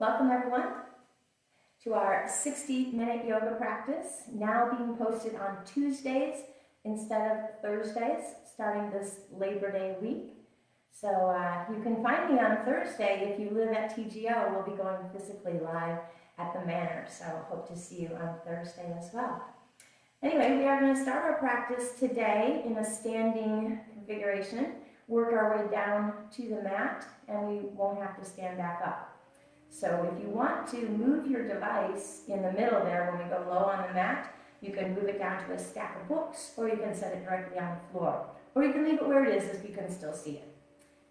Welcome everyone to our 60-minute yoga practice, now being posted on Tuesdays instead of Thursdays, starting this Labor Day week. So you can find me on Thursday. If you live at TGO, we'll be going physically live at the Manor, so hope to see you on Thursday as well. Anyway, we are going to start our practice today in a standing configuration, work our way down to the mat, and we won't have to stand back up. So if you want to move your device in the middle there when we go low on the mat, you can move it down to a stack of books, or you can set it directly on the floor. Or you can leave it where it is if you can still see it.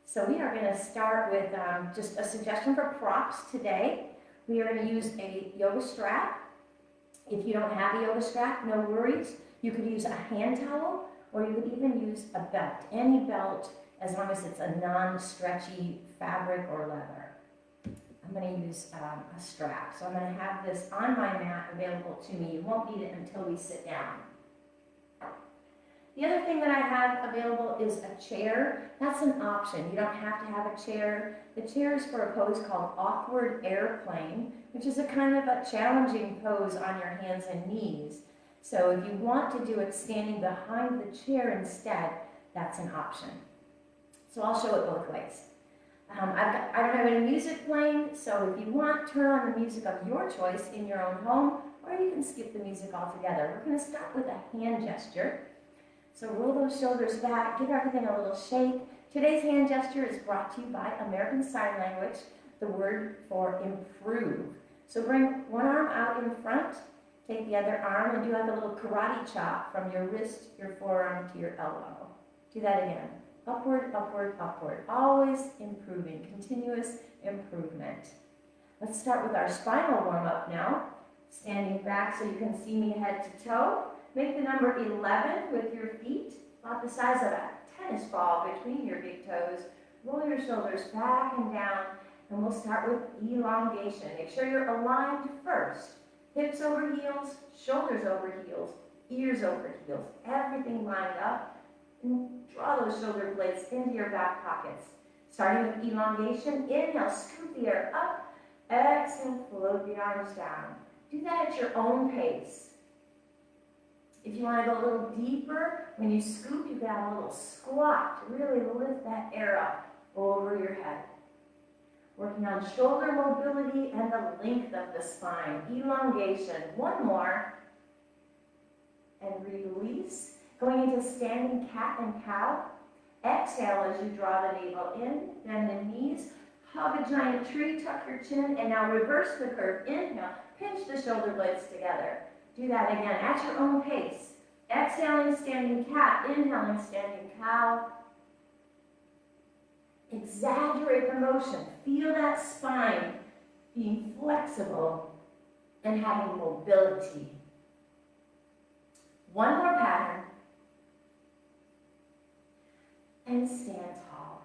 So we are going to start with just a suggestion for props today. We are going to use a yoga strap. If you don't have a yoga strap, no worries. You could use a hand towel, or you could even use a belt. Any belt, as long as it's a non-stretchy fabric or leather. I'm going to use a strap. So I'm going to have this on my mat available to me. You won't need it until we sit down. The other thing that I have available is a chair. That's an option. You don't have to have a chair. The chair is for a pose called awkward airplane, which is a kind of a challenging pose on your hands and knees. So if you want to do it standing behind the chair instead, that's an option. So I'll show it both ways. I don't have any music playing, so if you want, turn on the music of your choice in your own home, or you can skip the music altogether. We're going to start with a hand gesture. So roll those shoulders back, give everything a little shake. Today's hand gesture is brought to you by American Sign Language, the word for improve. So bring one arm out in front, take the other arm and do like a little karate chop from your wrist, your forearm to your elbow. Do that again. Upward, upward, upward. Always improving, continuous improvement. Let's start with our spinal warm-up now. Standing back so you can see me head to toe. Make the number 11 with your feet, about the size of a tennis ball between your big toes. Roll your shoulders back and down, and we'll start with elongation. Make sure you're aligned first. Hips over heels, shoulders over heels, ears over heels, everything lined up. And draw those shoulder blades into your back pockets. Starting with elongation, inhale, scoop the air up. Exhale, float the arms down. Do that at your own pace. If you want to go a little deeper, when you scoop, you can have a little squat to really lift that air up over your head. Working on shoulder mobility and the length of the spine. Elongation. One more. And release. Going into standing cat and cow. Exhale as you draw the navel in, bend the knees, hug a giant tree, tuck your chin, and now reverse the curve. Inhale, pinch the shoulder blades together. Do that again at your own pace. Exhaling, standing cat, inhaling, standing cow. Exaggerate the motion. Feel that spine being flexible and having mobility. One more pattern. And stand tall.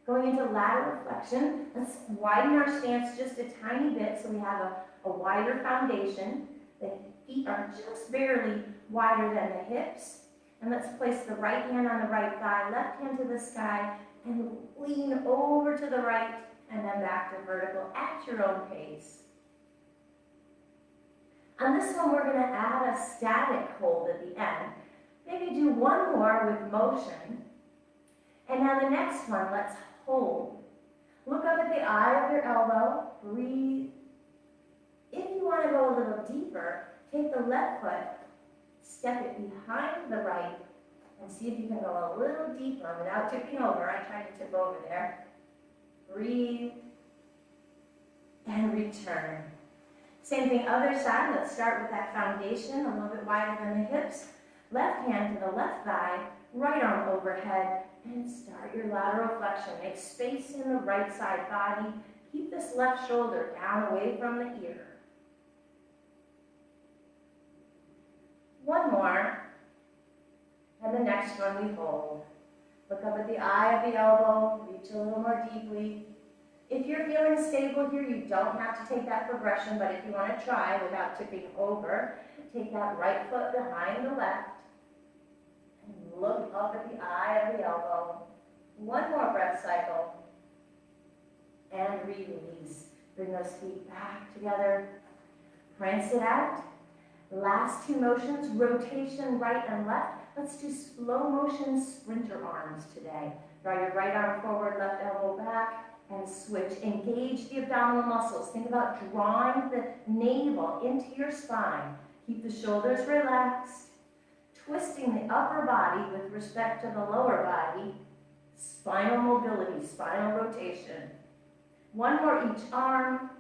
Going into lateral flexion, let's widen our stance just a tiny bit so we have a wider foundation. The feet are just barely wider than the hips. And let's place the right hand on the right thigh, left hand to the sky, and lean over to the right and then back to vertical at your own pace. On this one, we're going to add a static hold at the end. Maybe do one more with motion. And now the next one, let's hold. Look up at the eye of your elbow, breathe. If you want to go a little deeper, take the left foot, step it behind the right, and see if you can go a little deeper without tipping over. I tried to tip over there. Breathe, and return. Same thing, other side. Let's start with that foundation, a little bit wider than the hips. Left hand to the left thigh, right arm overhead, and start your lateral flexion. Make space in the right side body. Keep this left shoulder down away from the ear. One more. And the next one we hold. Look up at the eye of the elbow. Reach a little more deeply. If you're feeling stable here, you don't have to take that progression, but if you want to try without tipping over, take that right foot behind the left. Look up at the eye of the elbow. One more breath cycle. And release. Bring those feet back together. Rinse it out. Last two motions, rotation right and left. Let's do slow motion sprinter arms today. Draw your right arm forward, left elbow back, and switch. Engage the abdominal muscles. Think about drawing the navel into your spine. Keep the shoulders relaxed. Twisting the upper body with respect to the lower body. Spinal mobility, spinal rotation. One more each arm.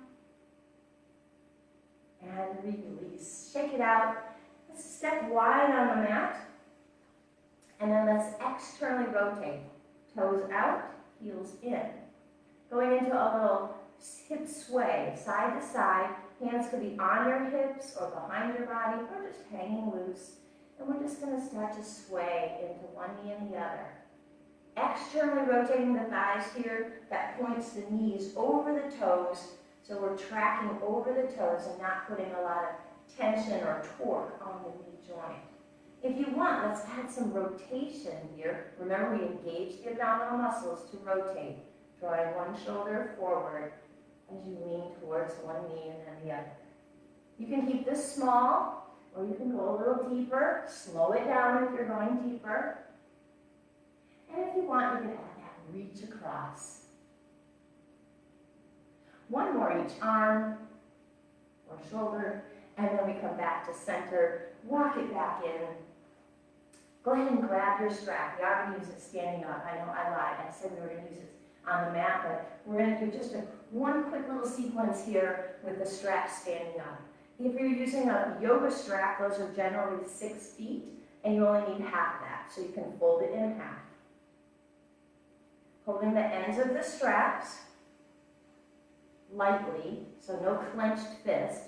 And release. Shake it out. Let's step wide on the mat. And then let's externally rotate. Toes out, heels in. Going into a little hip sway, side to side. Hands could be on your hips or behind your body or just hanging loose. And we're just going to start to sway into one knee and the other. Externally rotating the thighs here. That points the knees over the toes. So we're tracking over the toes and not putting a lot of tension or torque on the knee joint. If you want, let's add some rotation here. Remember, we engage the abdominal muscles to rotate, drawing one shoulder forward as you lean towards one knee and then the other. You can keep this small, or you can go a little deeper. Slow it down if you're going deeper. And if you want, you can add that reach across. One more each arm or shoulder, and then we come back to center. Walk it back in. Go ahead and grab your strap. We already use it standing up. I know I lied. I said we were going to use it on the mat, but we're going to do just one quick little sequence here with the strap standing up. If you're using a yoga strap, those are generally 6 feet, and you only need half of that, so you can fold it in half. Holding the ends of the straps lightly, so no clenched fist,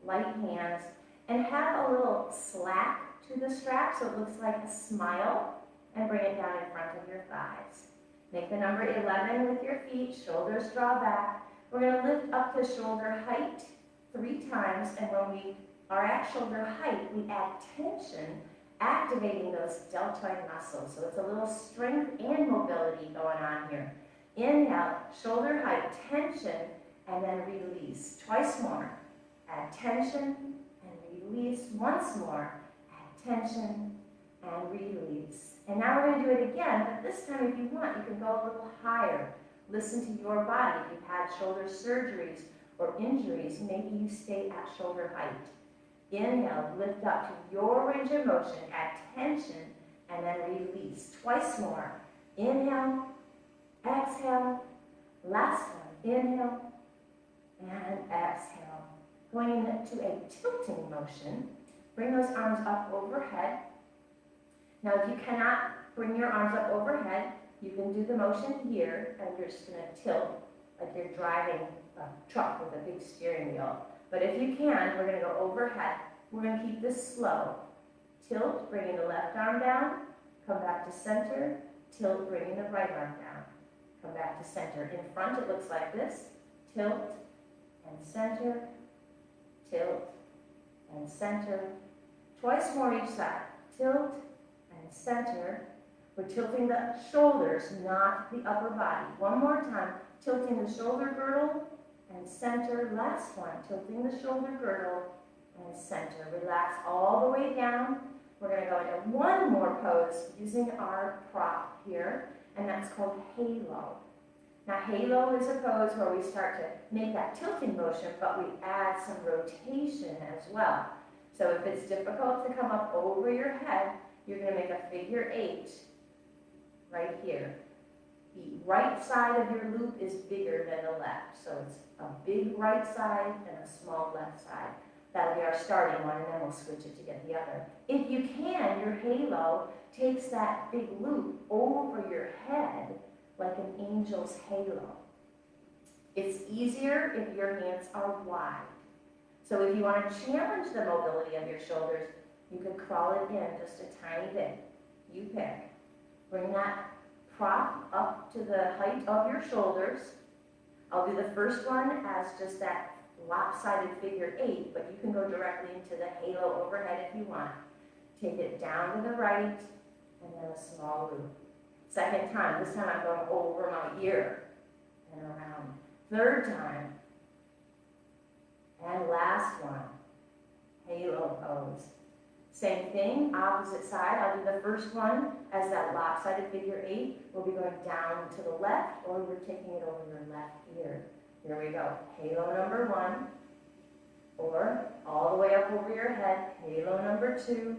light hands, and have a little slack to the strap so it looks like a smile, and bring it down in front of your thighs. Make the number 11 with your feet, shoulders draw back. We're going to lift up to shoulder height 3 times, and when we are at shoulder height, we add tension, activating those deltoid muscles. So it's a little strength and mobility going on here. Inhale, shoulder height, tension, and then release. Twice more. Add tension and release. Once more. Add tension and release. And now we're going to do it again, but this time if you want, you can go a little higher. Listen to your body. If you've had shoulder surgeries or injuries, maybe you stay at shoulder height. Inhale, lift up to your range of motion, add tension, and then release. Twice more. Inhale, exhale, last one. Inhale, and exhale. Going into a tilting motion, bring those arms up overhead. Now, if you cannot bring your arms up overhead, you can do the motion here, and you're just going to tilt like you're driving a truck with a big steering wheel. But if you can, we're going to go overhead. We're going to keep this slow. Tilt, bringing the left arm down. Come back to center. Tilt, bringing the right arm down. Come back to center. In front, it looks like this. Tilt and center. Tilt and center. Twice more each side. Tilt and center. We're tilting the shoulders, not the upper body. One more time. Tilting the shoulder girdle and center. Last one. Tilting the shoulder girdle and center. Relax all the way down. We're going to go into one more pose using our prop here, and that's called halo. Now, halo is a pose where we start to make that tilting motion, but we add some rotation as well. So if it's difficult to come up over your head, you're going to make a figure 8 right here. The right side of your loop is bigger than the left. So it's a big right side and a small left side. That'll be our starting one, and then we'll switch it to get the other. If you can, your halo takes that big loop over your head like an angel's halo. It's easier if your hands are wide. So if you want to challenge the mobility of your shoulders, you can crawl it in just a tiny bit. You pick. Bring that prop up to the height of your shoulders. I'll do the first one as just that lopsided figure 8, but you can go directly into the halo overhead if you want. Take it down to the right, and then a small loop. Second time, this time I'm going over my ear and around. Third time, And last one, halo pose. Same thing, opposite side. I'll do the first one as that lopsided figure 8. We'll be going down to the left, or we're taking it over your left ear. Here we go. Halo number 1, or all the way up over your head. Halo number 2,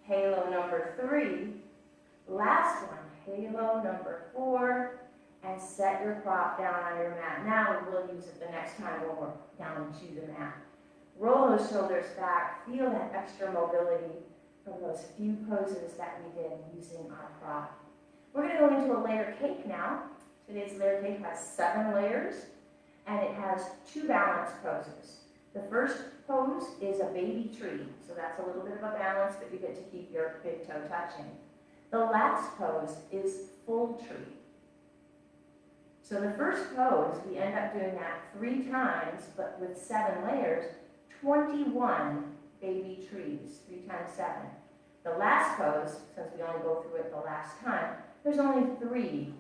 halo number 3. Last one, halo number 4, and set your prop down on your mat. Now we will use it the next time when we're down to the mat. Roll those shoulders back, feel that extra mobility from those few poses that we did using our prop. We're going to go into a layer cake now. Today's layer cake has 7 layers, and it has 2 balance poses. The first pose is a baby tree, so that's a little bit of a balance, but you get to keep your big toe touching. The last pose is full tree. So the first pose, we end up doing that 3 times, but with 7 layers, 21 baby trees, 3 times 7. The last pose, since we only go through it the last time, there's only 3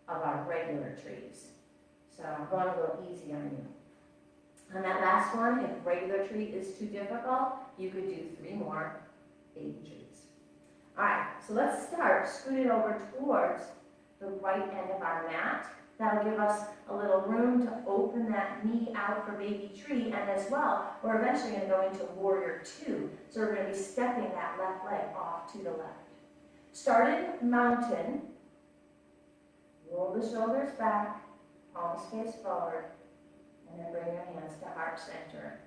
of our regular trees. So I'm going a little easy on you. On that last one, if regular tree is too difficult, you could do 3 more baby trees. All right, so let's start scooting over towards the right end of our mat. That'll give us a little room to open that knee out for baby tree, and as well, we're eventually going to go into warrior 2. So we're going to be stepping that left leg off to the left. Started mountain, roll the shoulders back, palms face forward, and then bring your hands to heart center.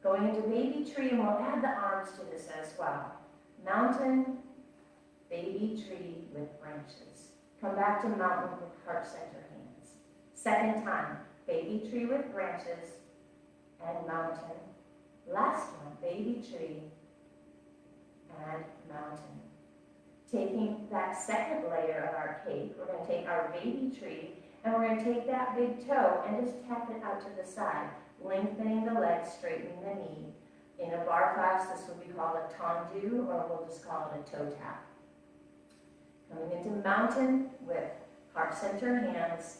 Going into baby tree, and we'll add the arms to this as well. Mountain, baby tree with branches. Come back to mountain with heart center hands. Second time, baby tree with branches and mountain. Last one, baby tree and mountain. Taking that second layer of our cake, we're going to take our baby tree and we're going to take that big toe and just tap it out to the side, lengthening the leg, straightening the knee. In a bar class, this would be called a tendu, or we'll just call it a toe tap. Coming into mountain with heart center hands,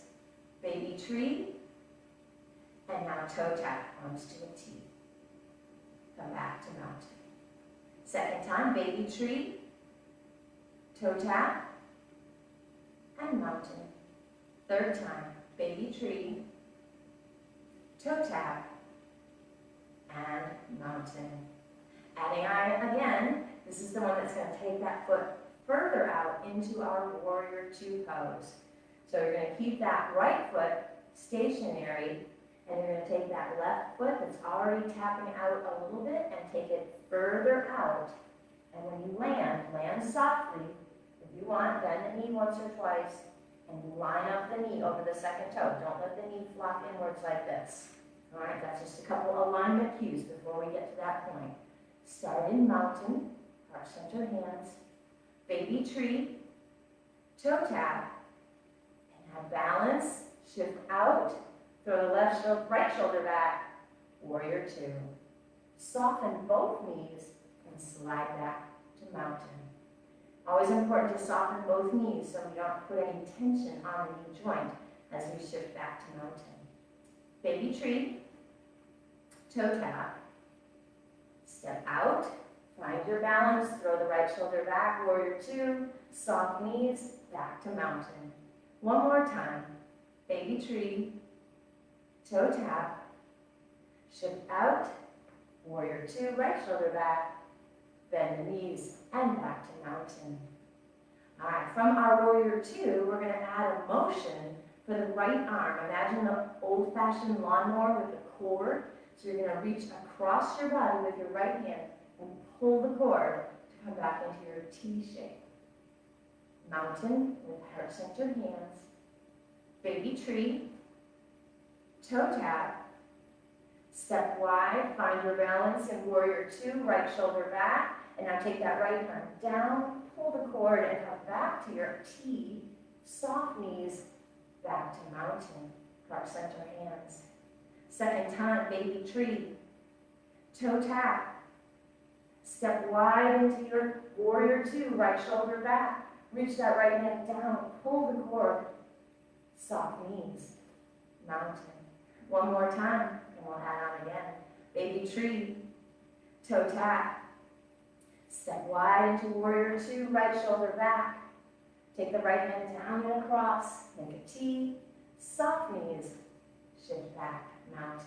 baby tree, and now toe tap, arms to a T. Come back to mountain. Second time, baby tree, toe tap, and mountain. Third time, baby tree, toe tap, and mountain. Adding on again, this is the one that's going to take that foot further out into our warrior 2 pose. So you're going to keep that right foot stationary, and you're going to take that left foot that's already tapping out a little bit and take it further out. And when you land, land softly. If you want, bend the knee once or twice, and line up the knee over the second toe. Don't let the knee flop inwards like this. All right, that's just a couple alignment cues before we get to that point. Start in mountain, heart center hands, baby tree, toe tap, and now balance, shift out, throw the right shoulder back, warrior 2. Soften both knees and slide back to mountain. Always important to soften both knees so we don't put any tension on the knee joint as we shift back to mountain. Baby tree, toe tap, step out, find your balance, throw the right shoulder back, warrior 2, soft knees, back to mountain. One more time, baby tree, toe tap, shift out, warrior 2, right shoulder back, bend the knees, and back to mountain. All right, from our warrior 2, we're going to add a motion for the right arm. Imagine the old-fashioned lawnmower with the cord. So you're going to reach across your body with your right hand and pull the cord to come back into your T shape. Mountain with heart center hands, baby tree, toe tap, step wide, find your balance in warrior 2, right shoulder back, and now take that right arm down, pull the cord, and come back to your T, soft knees, back to mountain, heart center hands. Second time, baby tree, toe tap, step wide into your warrior 2, right shoulder back, reach that right hand down, pull the cord, soft knees, mountain. One more time, and we'll add on again. Baby tree, toe tap. Step wide into warrior two, right shoulder back. Take the right hand down and across, make a T. Soft knees, shift back, mountain.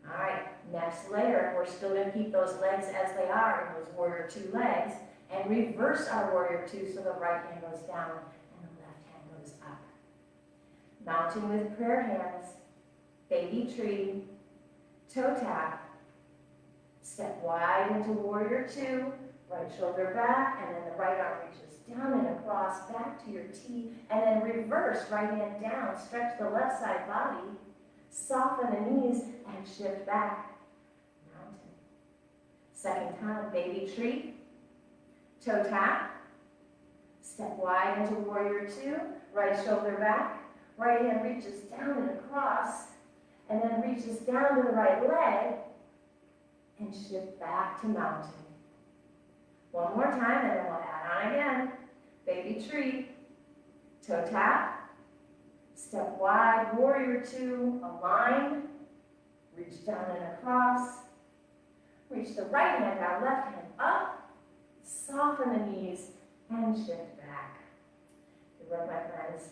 All right, next layer, we're still going to keep those legs as they are in those warrior two legs and reverse our warrior two so the right hand goes down and the left hand goes up. Mountain with prayer hands, baby tree, toe tap. Step wide into warrior two, right shoulder back, and then the right arm reaches down and across, back to your T, and then reverse, right hand down, stretch the left side body, soften the knees, and shift back, mountain. Second time, baby tree, toe tap, step wide into warrior two, right shoulder back, right hand reaches down and across, and then reaches down to the right leg, and shift back to mountain. One more time, and then we'll add on again. Baby tree, toe tap, step wide, warrior two, align, reach down and across, reach the right hand out, left hand up, soften the knees, and shift back. Good work, my friends.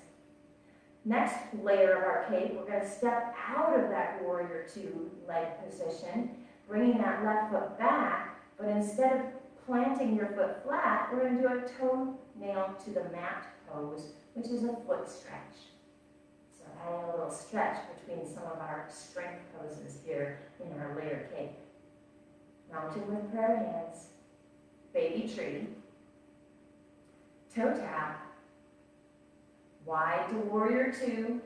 Next layer of our cake, we're going to step out of that warrior two leg position, bringing that left foot back, but instead of planting your foot flat, we're going to do a toenail to the mat pose, which is a foot stretch. So adding a little stretch between some of our strength poses here in our layer cake. Mountain with prayer hands, baby tree, toe tap, wide to warrior two,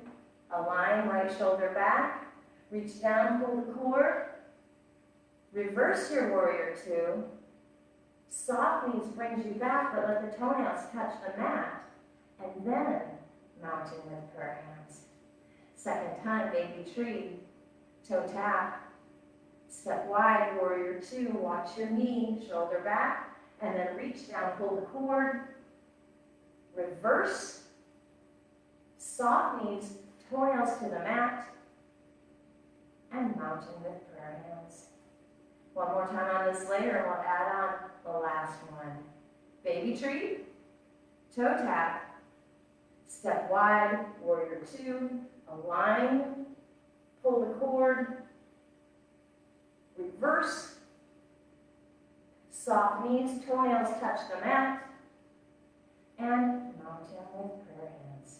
align right shoulder back, reach down, pull the cord, reverse your warrior two, soft knees brings you back, but let the toenails touch the mat, and then mountain with prayer hands. Second time, baby tree, toe tap, step wide, warrior two, watch your knee, shoulder back, and then reach down, pull the cord, reverse, soft knees, toenails to the mat, and mountain with prayer hands. One more time on this layer, and we'll add on the last one. Baby tree, toe tap, step wide, warrior two, align, pull the cord, reverse, soft knees, toenails touch the mat, and mountain with prayer hands.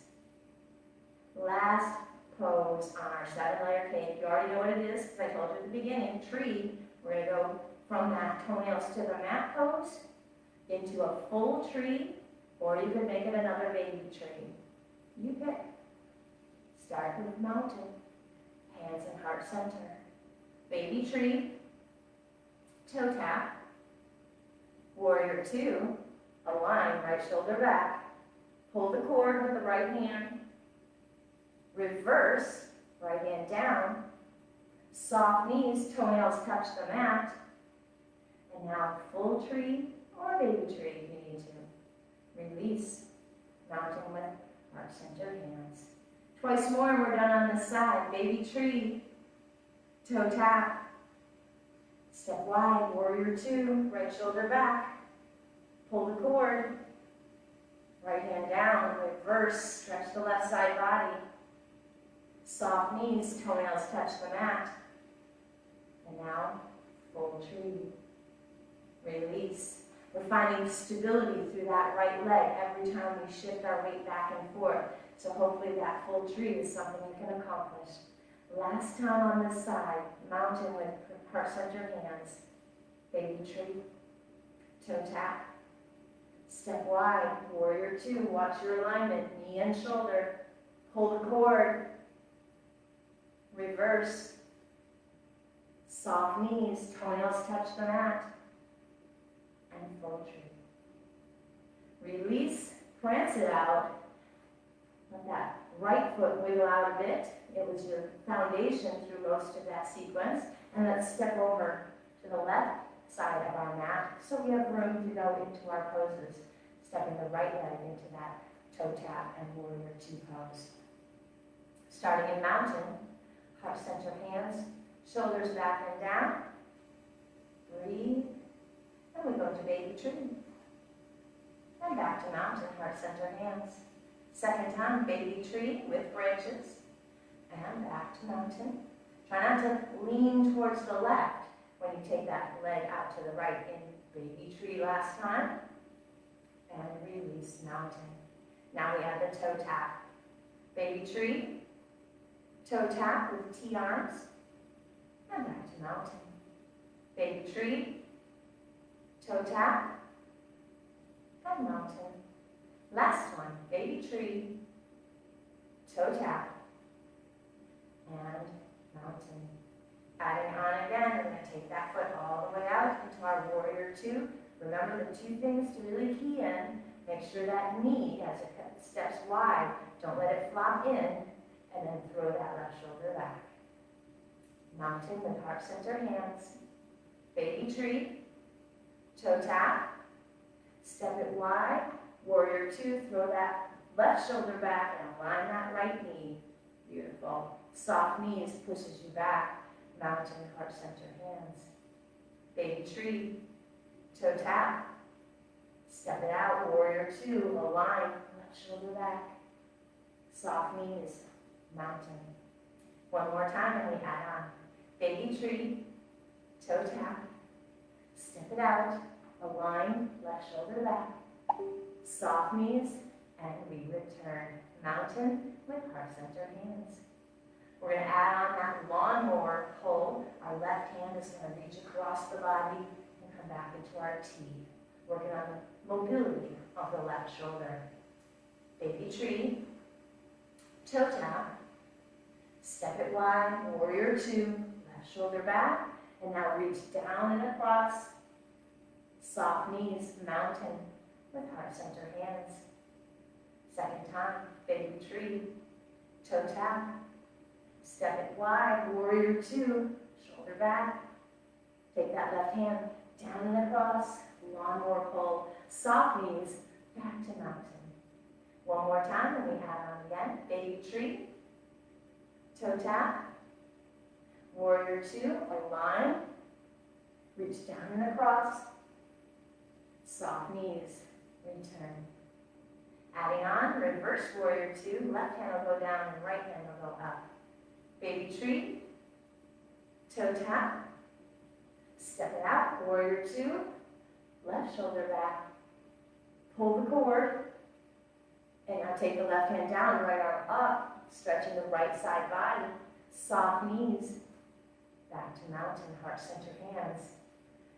Last pose on our 7-layer cake. You already know what it is because I told you at the beginning. Tree. We're going to go from that toenails to the mat pose into a full tree, or you could make it another baby tree. You pick. Start with mountain, hands in heart center. Baby tree, toe tap, warrior two, align, right shoulder back, pull the cord with the right hand, reverse, right hand down, soft knees, toenails touch the mat, and now full tree or baby tree if you need to. Release, mountain with heart center hands. Twice more and we're done on this side. Baby tree, toe tap, step wide, warrior two, right shoulder back, pull the cord, right hand down, reverse, stretch the left side body, soft knees, toenails touch the mat, and now full tree. Release. We're finding stability through that right leg every time we shift our weight back and forth. So hopefully that full tree is something you can accomplish. Last time on this side, mountain with heart center hands, baby tree, toe tap, step wide, warrior two, watch your alignment, knee and shoulder, pull the cord, reverse, soft knees, toenails touch the mat, and full tree. Release, prance it out, let that right foot wiggle out a bit. It was your foundation through most of that sequence. And let's step over to the left side of our mat so we have room to go into our poses. Stepping the right leg into that toe tap and warrior two pose. Starting in mountain, heart center hands, shoulders back and down. Breathe. And we go to baby tree. And back to mountain, heart center hands. Second time, baby tree with branches. And back to mountain. Try not to lean towards the left when you take that leg out to the right in baby tree last time. And release mountain. Now we have the toe tap. Baby tree, toe tap with T arms, and back to mountain. Baby tree, toe tap, and mountain. Last one, baby tree, toe tap, and mountain. Adding on again, we're going to take that foot all the way out into our warrior two. Remember the two things to really key in. Make sure that knee, as it steps wide, don't let it flop in, and then throw that left shoulder back. Mountain with heart center hands. Baby tree, toe tap, step it wide, warrior two, throw that left shoulder back and align that right knee. Beautiful. Soft knees pushes you back. Mountain, heart center hands. Baby tree, toe tap, step it out, warrior two, align, left shoulder back. Soft knees, mountain. One more time and we add on. Baby tree, toe tap, step it out, align, left shoulder back. Soft knees, and we return. Mountain with heart center hands. We're going to add on that lawnmower pull. Our left hand is going to reach across the body and come back into our T. Working on the mobility of the left shoulder. Baby tree, toe tap, step it wide, warrior two, left shoulder back, and now reach down and across. Soft knees, mountain with heart center hands. Second time, baby tree, toe tap, step it wide, warrior two, shoulder back. Take that left hand down and across, lawnmower pull, soft knees, back to mountain. One more time, and we add on again. Baby tree, toe tap, warrior two, align, reach down and across, soft knees, return. Adding on, reverse warrior two, left hand will go down and right hand will go up. Baby tree, toe tap, step it out, warrior two, left shoulder back, pull the cord, and now take the left hand down, right arm up, stretching the right side body, soft knees, back to mountain, heart center hands.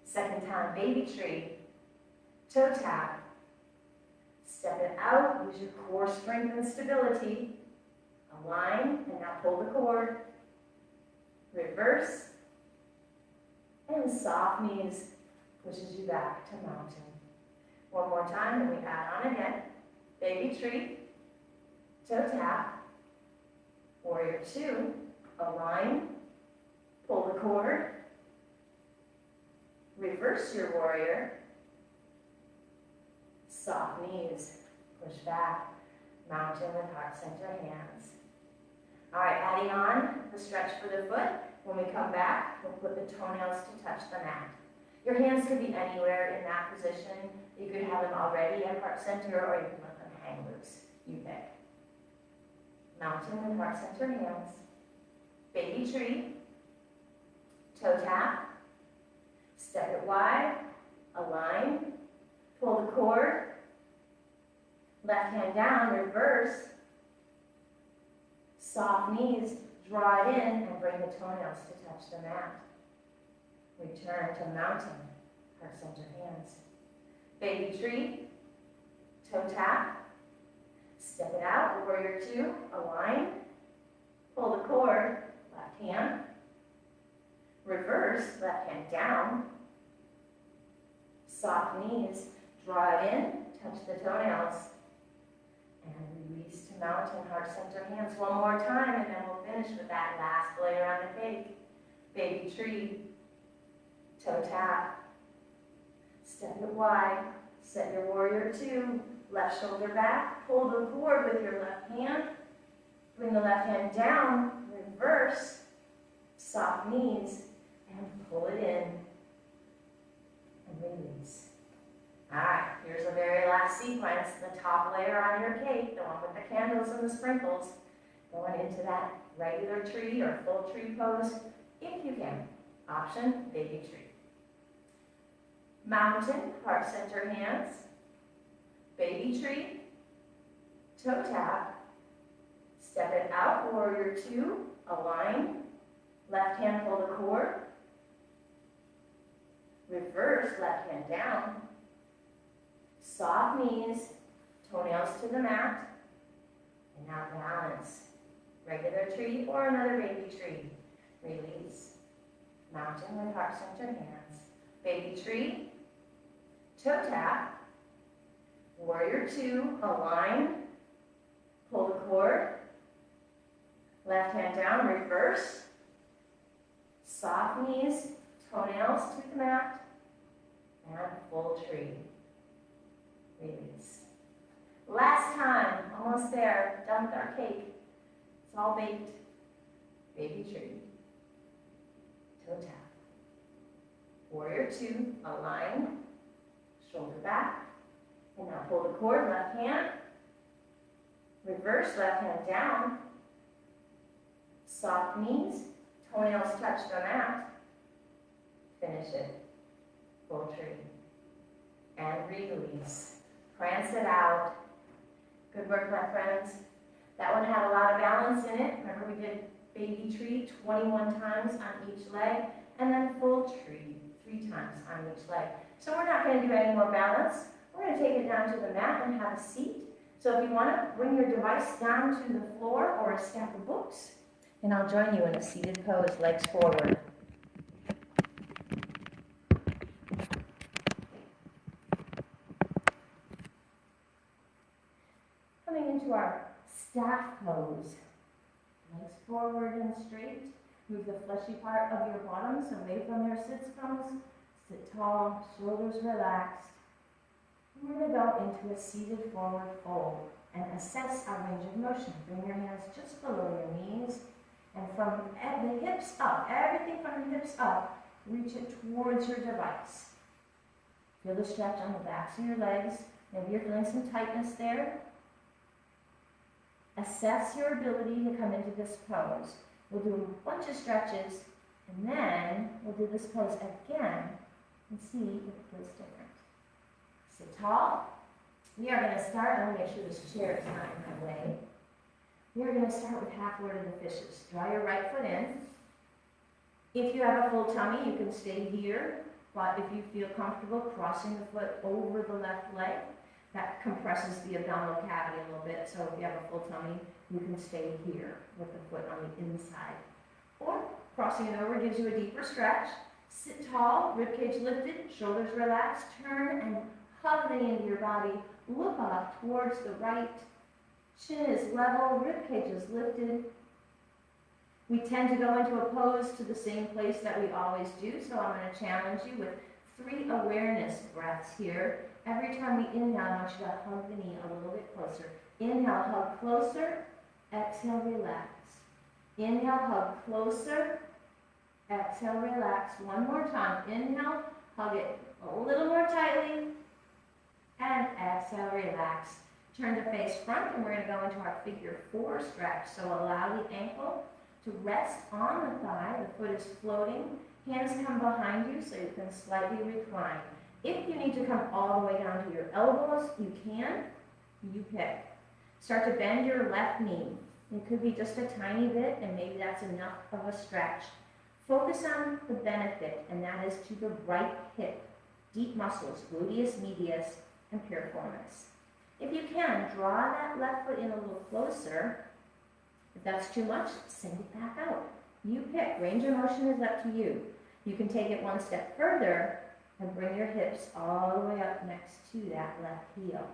Second time, baby tree, toe tap, step it out, use your core strength and stability, align, and now pull the cord, reverse, and soft knees pushes you back to mountain. One more time, and we add on again. Baby tree, toe tap, warrior two, align, pull the cord, reverse your warrior, soft knees, push back, mountain with heart center hands. All right, adding on the stretch for the foot. When we come back, we'll put the toenails to touch the mat. Your hands could be anywhere in that position. You could have them already at heart center, or you can let them hang loose. You pick. Mountain with heart center hands. Baby tree. Toe tap. Step it wide. Align. Pull the cord. Left hand down, reverse. Soft knees, draw it in and bring the toenails to touch the mat. Return to mountain, heart center hands. Baby tree, toe tap, step it out, warrior two, align, pull the cord, left hand, reverse, left hand down, soft knees, draw it in, touch the toenails, and release to mountain, heart center hands. One more time, and then we'll finish with that last layer on the cake. Baby tree, toe tap, step it wide, set your warrior two, left shoulder back, pull the cord with your left hand, bring the left hand down, reverse, soft knees, and pull it in, and release. All right, here's the very last sequence, the top layer on your cake, the one with the candles and the sprinkles, going into that regular tree or full tree pose, if you can. Option, baby tree. Mountain, heart center hands, baby tree, toe tap, step it out, warrior two, align, left hand pull the cord, reverse, left hand down, soft knees, toenails to the mat, and now balance. Regular tree or another baby tree. Release. Mountain with heart center hands. Baby tree, toe tap, warrior two, align, pull the cord, left hand down, reverse, soft knees, toenails to the mat, and full tree. Release. Last time, almost there, done with our cake. It's all baked. Baby tree, toe tap. Warrior two, align, shoulder back, and now pull the cord, left hand, reverse, left hand down, soft knees, toenails touch the mat, finish it, full tree, and release, prance it out. Good work, my friends. That one had a lot of balance in it. Remember we did baby tree 21 times on each leg, and then full tree 3 times on each leg. So we're not going to do any more balance. We're going to take it down to the mat and have a seat. So if you want to bring your device down to the floor or a stack of books, and I'll join you in a seated pose, legs forward. Coming into our staff pose, legs forward and straight. Move the fleshy part of your bottoms away from your sits bones. Sit tall, shoulders relaxed. We're going to go into a seated forward fold and assess our range of motion. Bring your hands just below your knees, and from the hips up, everything from the hips up, reach it towards your device. Feel the stretch on the backs of your legs. Maybe you're feeling some tightness there. Assess your ability to come into this pose. We'll do a bunch of stretches, and then we'll do this pose again and see if it feels different. Sit tall. We are going to start, I'm going to make sure this chair is not in my way. We are going to start with half Lord of the Fishes. Draw your right foot in. If you have a full tummy, you can stay here, but if you feel comfortable crossing the foot over the left leg, that compresses the abdominal cavity a little bit, so if you have a full tummy, you can stay here with the foot on the inside. Or crossing it over gives you a deeper stretch. Sit tall, ribcage lifted, shoulders relaxed, turn and hug the end of your body. Look up towards the right. Chin is level, ribcage is lifted. We tend to go into a pose to the same place that we always do, so I'm going to challenge you with 3 awareness breaths here. Every time we inhale, I want you to hug the knee a little bit closer. Inhale, hug closer. Exhale, relax. Inhale, hug closer. Exhale, relax. One more time. Inhale, hug it a little more tightly. And exhale, relax. Turn to face front, and we're going to go into our figure 4 stretch. So allow the ankle to rest on the thigh. The foot is floating. Hands come behind you so you can slightly recline. If you need to come all the way down to your elbows, you can. You pick. Start to bend your left knee. It could be just a tiny bit, and maybe that's enough of a stretch. Focus on the benefit, and that is to the right hip. Deep muscles, gluteus medius and piriformis. If you can, draw that left foot in a little closer. If that's too much, send it back out. You pick. Range of motion is up to you. You can take it one step further and bring your hips all the way up next to that left heel.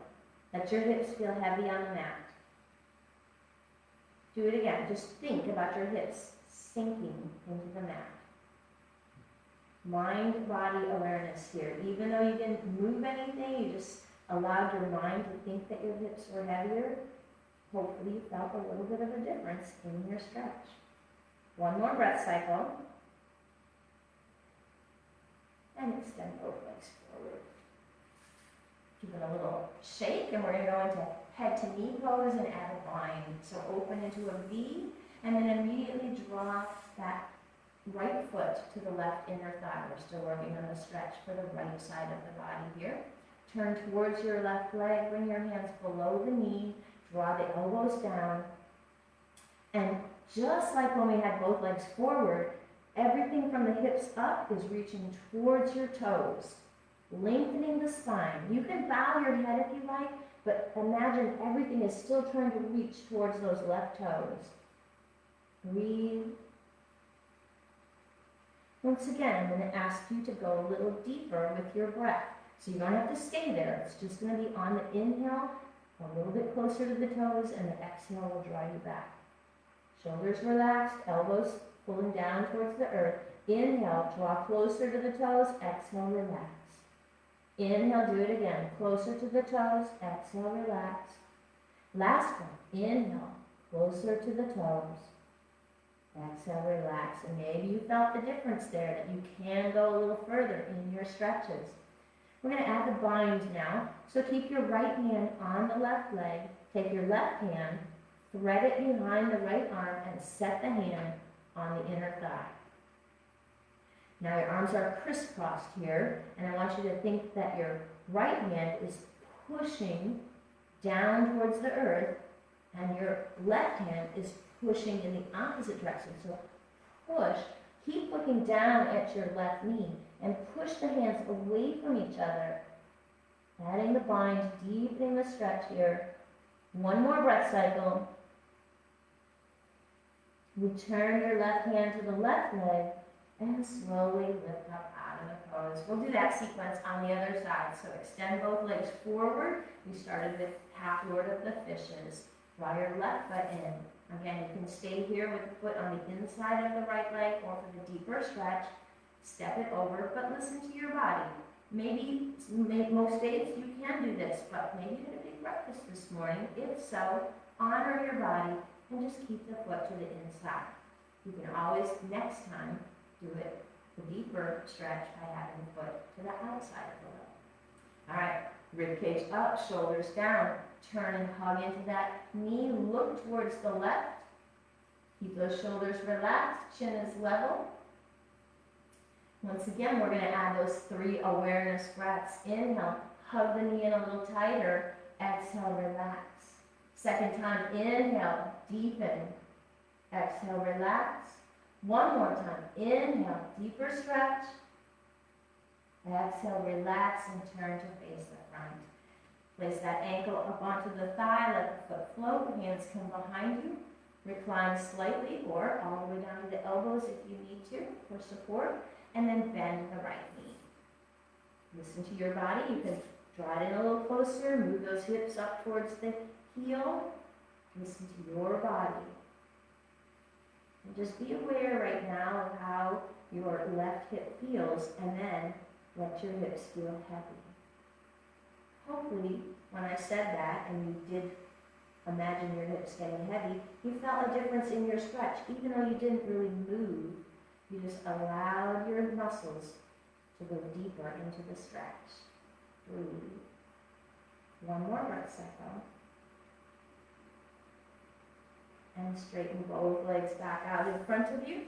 Let your hips feel heavy on the mat. Do it again. Just think about your hips sinking into the mat. Mind-body awareness here. Even though you didn't move anything, you just allowed your mind to think that your hips were heavier. Hopefully you felt a little bit of a difference in your stretch. One more breath cycle. and extend both legs forward. Give it a little shake, and we're going to go into head to knee pose and add a bind. So open into a V, and then immediately draw that right foot to the left inner thigh. We're still working on the stretch for the right side of the body here. Turn towards your left leg, bring your hands below the knee, draw the elbows down, and just like when we had both legs forward, everything from the hips up is reaching towards your toes, lengthening the spine. You can bow your head if you like, but imagine everything is still trying to reach towards those left toes. Breathe. Once again, I'm going to ask you to go a little deeper with your breath. So you don't have to stay there. It's just going to be on the inhale, a little bit closer to the toes, and the exhale will draw you back. Shoulders relaxed, elbows pulling down towards the earth. Inhale, draw closer to the toes, exhale, relax. Inhale, do it again, closer to the toes, exhale, relax. Last one, inhale, closer to the toes. Exhale, relax, and maybe you felt the difference there, that you can go a little further in your stretches. We're going to add the bind now, so keep your right hand on the left leg, take your left hand, thread it behind the right arm, and set the hand on the inner thigh. Now your arms are crisscrossed here, and I want you to think that your right hand is pushing down towards the earth, and your left hand is pushing in the opposite direction. So push, keep looking down at your left knee, and push the hands away from each other. Adding the bind, deepening the stretch here. One more breath cycle. Return your left hand to the left leg, and slowly lift up out of the pose. We'll do that sequence on the other side. So extend both legs forward. We started with half lord of the fishes. Draw your left foot in. Again, you can stay here with the foot on the inside of the right leg, or for the deeper stretch, step it over, but listen to your body. Maybe most days you can do this, but maybe you had a big breakfast this morning. If so, honor your body and just keep the foot to the inside. You can always, next time, do it the deeper stretch by having the foot to the outside of the leg. All right, rib cage up, shoulders down. Turn and hug into that knee. Look towards the left. Keep those shoulders relaxed. Chin is level. Once again, we're going to add those 3 awareness breaths. Inhale, hug the knee in a little tighter. Exhale, relax. Second time, inhale, deepen. Exhale, relax. One more time. Inhale, deeper stretch. Exhale, relax, and turn to face the front. Place that ankle up onto the thigh, let the foot float, hands come behind you. Recline slightly or all the way down to the elbows if you need to for support, and then bend the right knee. Listen to your body. You can draw it in a little closer, move those hips up towards the heel. Listen to your body. And just be aware right now of how your left hip feels, and then let your hips feel heavy. Hopefully, when I said that and you did imagine your hips getting heavy, you felt a difference in your stretch. Even though you didn't really move, you just allowed your muscles to go deeper into the stretch. Breathe. One more breath cycle. And straighten both legs back out in front of you.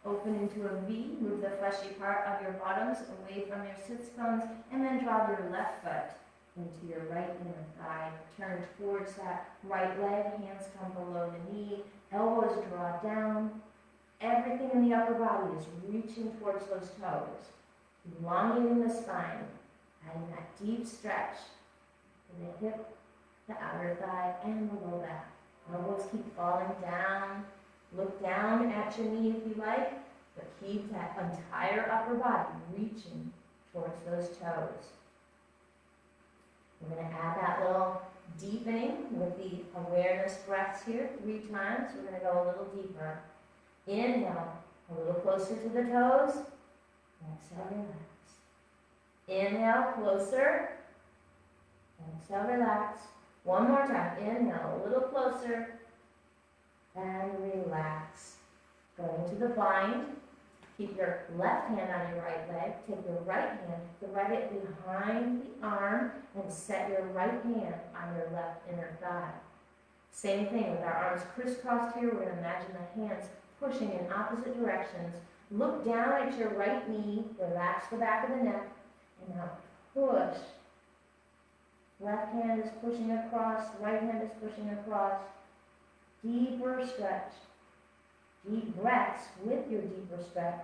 Open into a V, move the fleshy part of your bottoms away from your sits bones, and then draw your left foot into your right inner thigh. Turn towards that right leg, hands come below the knee, elbows draw down. Everything in the upper body is reaching towards those toes, elongating the spine, adding that deep stretch in the hip, the outer thigh, and the low back. Elbows keep falling down. Look down at your knee if you like, but keep that entire upper body reaching towards those toes. We're going to add that little deepening with the awareness breaths here 3 times. We're going to go a little deeper. Inhale, a little closer to the toes. Exhale, relax. Inhale, closer. Exhale, relax. One more time. Inhale, a little closer. And relax. Go into the bind. Keep your left hand on your right leg. Take your right hand, thread it behind the arm, and set your right hand on your left inner thigh. Same thing with our arms crisscrossed here. We're going to imagine the hands pushing in opposite directions. Look down at your right knee. Relax the back of the neck. And now push. Left hand is pushing across. Right hand is pushing across. Deeper stretch. Deep breaths with your deeper stretch.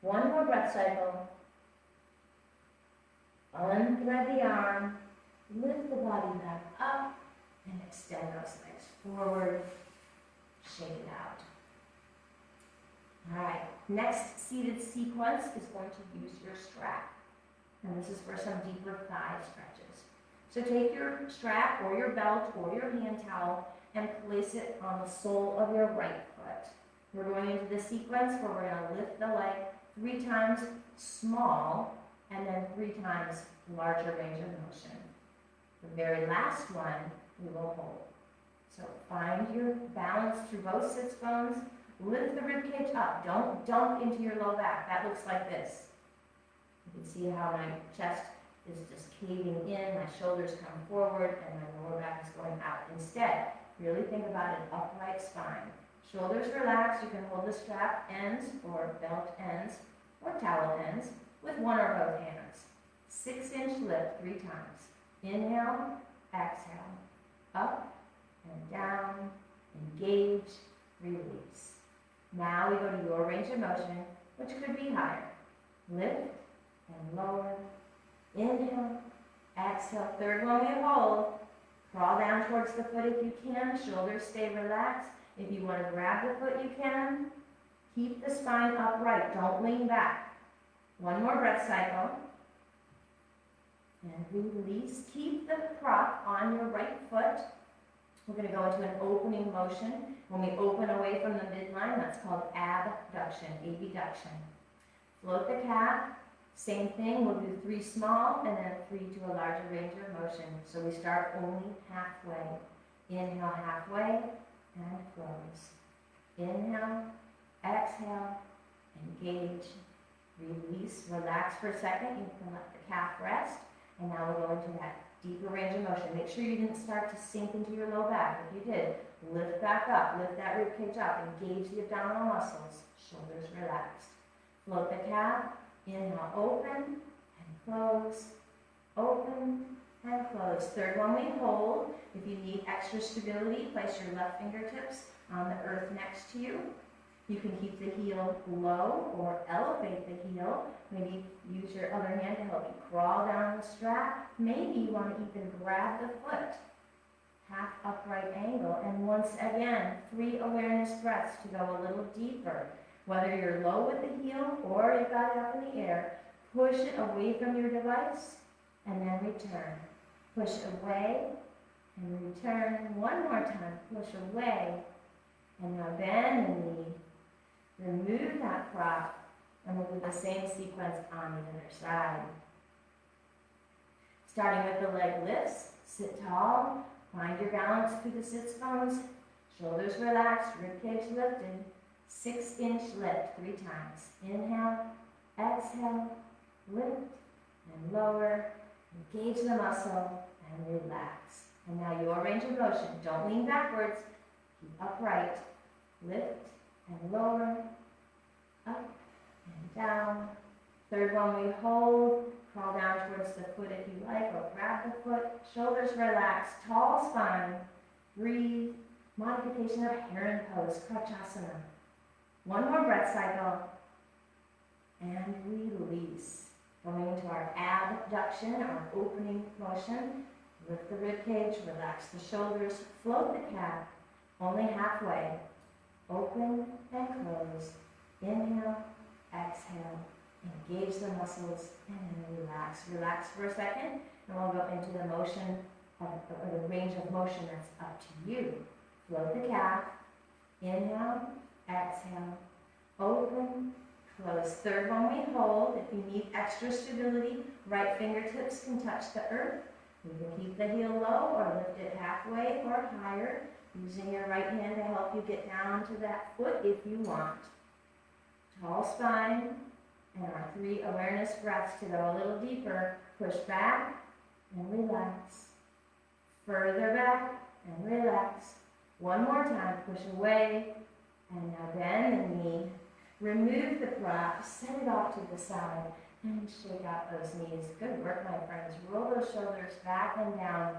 One more breath cycle. Unthread the arm. Lift the body back up. And extend those legs forward. Shake it out. All right, next seated sequence is going to use your strap. And this is for some deeper thigh stretches. So take your strap or your belt or your hand towel and place it on the sole of your right foot. We're going into the sequence where we're going to lift the leg 3 times small and then 3 times larger range of motion. The very last one we will hold. So find your balance through both sits bones. Lift the ribcage up. Don't dump into your low back. That looks like this. You can see how my chest is just caving in, my shoulders come forward, and my lower back is going out. Instead, really think about an upright spine. Shoulders relaxed. You can hold the strap ends or belt ends or towel ends with one or both hands. 6-inch lift 3 times. Inhale, exhale, up and down, engage, release. Now we go to your range of motion, which could be higher. Lift and lower. Inhale, exhale. Third one we hold. Crawl down towards the foot if you can. Shoulders stay relaxed. If you want to grab the foot, you can. Keep the spine upright. Don't lean back. One more breath cycle. And release. Keep the prop on your right foot. We're going to go into an opening motion. When we open away from the midline, that's called abduction, abduction. Float the calf. Same thing, we'll do 3 small and then 3 to a larger range of motion. So we start only halfway. Inhale halfway and close. Inhale, exhale, engage, release, relax for a second. You can let the calf rest. And now we'll go into that deeper range of motion. Make sure you didn't start to sink into your low back. If you did, lift back up, lift that rib cage up, engage the abdominal muscles, shoulders relaxed. Float the calf, inhale, open and close, open and close. Third one we hold. If you need extra stability, place your left fingertips on the earth next to you. You can keep the heel low or elevate the heel. Maybe use your other hand to help you crawl down the strap. Maybe you want to even grab the foot. Half upright angle. And once again, 3 awareness breaths to go a little deeper. Whether you're low with the heel or you've got it up in the air, push it away from your device and then return. Push away and return. One more time. Push away. And now bend the knee. Remove that prop, and we'll do the same sequence on the other side. Starting with the leg lifts, sit tall, find your balance through the sits bones, shoulders relaxed, ribcage lifted, 6-inch lift 3 times. Inhale, exhale, lift and lower, engage the muscle and relax. And now your range of motion. Don't lean backwards, keep upright, lift and lower, up and down. Third one we hold, crawl down towards the foot if you like, or grab the foot, shoulders relaxed, tall spine, breathe, modification of heron pose, Krachasana. One more breath cycle, and release. Going into our abduction, our opening motion. Lift the rib cage, relax the shoulders, float the calf, only halfway. Open and close. Inhale, exhale, engage the muscles, and then relax. Relax for a second, and we'll go into the motion, or the range of motion that's up to you. Float the calf. Inhale, exhale, open, close. Third one we hold. If you need extra stability, right fingertips can touch the earth. You can keep the heel low or lift it halfway or higher, using your right hand to help you get down to that foot if you want. Tall spine, and our 3 awareness breaths to go a little deeper. Push back and relax. Further back and relax. One more time, push away, and now bend the knee. Remove the prop, set it off to the side, and shake out those knees. Good work, my friends. Roll those shoulders back and down.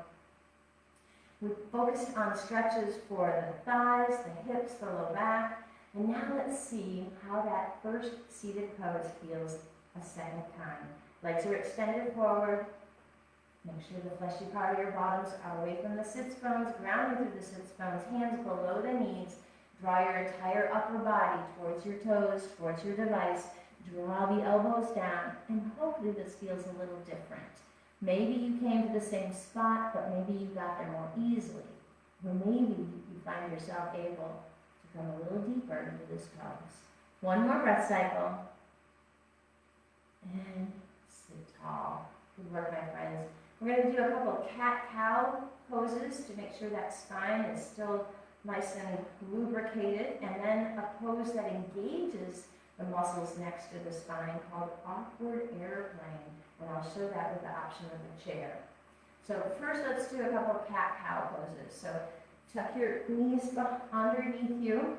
We focused on stretches for the thighs, the hips, the low back. And now let's see how that first seated pose feels a second time. Legs are extended forward. Make sure the fleshy part of your bottoms are away from the sits bones, grounding through the sits bones, hands below the knees. Draw your entire upper body towards your toes, towards your device. Draw the elbows down, and hopefully this feels a little different. Maybe you came to the same spot, but maybe you got there more easily. Or maybe you find yourself able to come a little deeper into this pose. One more breath cycle. And sit tall. Good work, my friends. We're going to do a couple of cat-cow poses to make sure that spine is still nice and lubricated, and then a pose that engages the muscles next to the spine called awkward airplane, and I'll show that with the option of the chair. So first let's do a couple of cat-cow poses. So tuck your knees underneath you.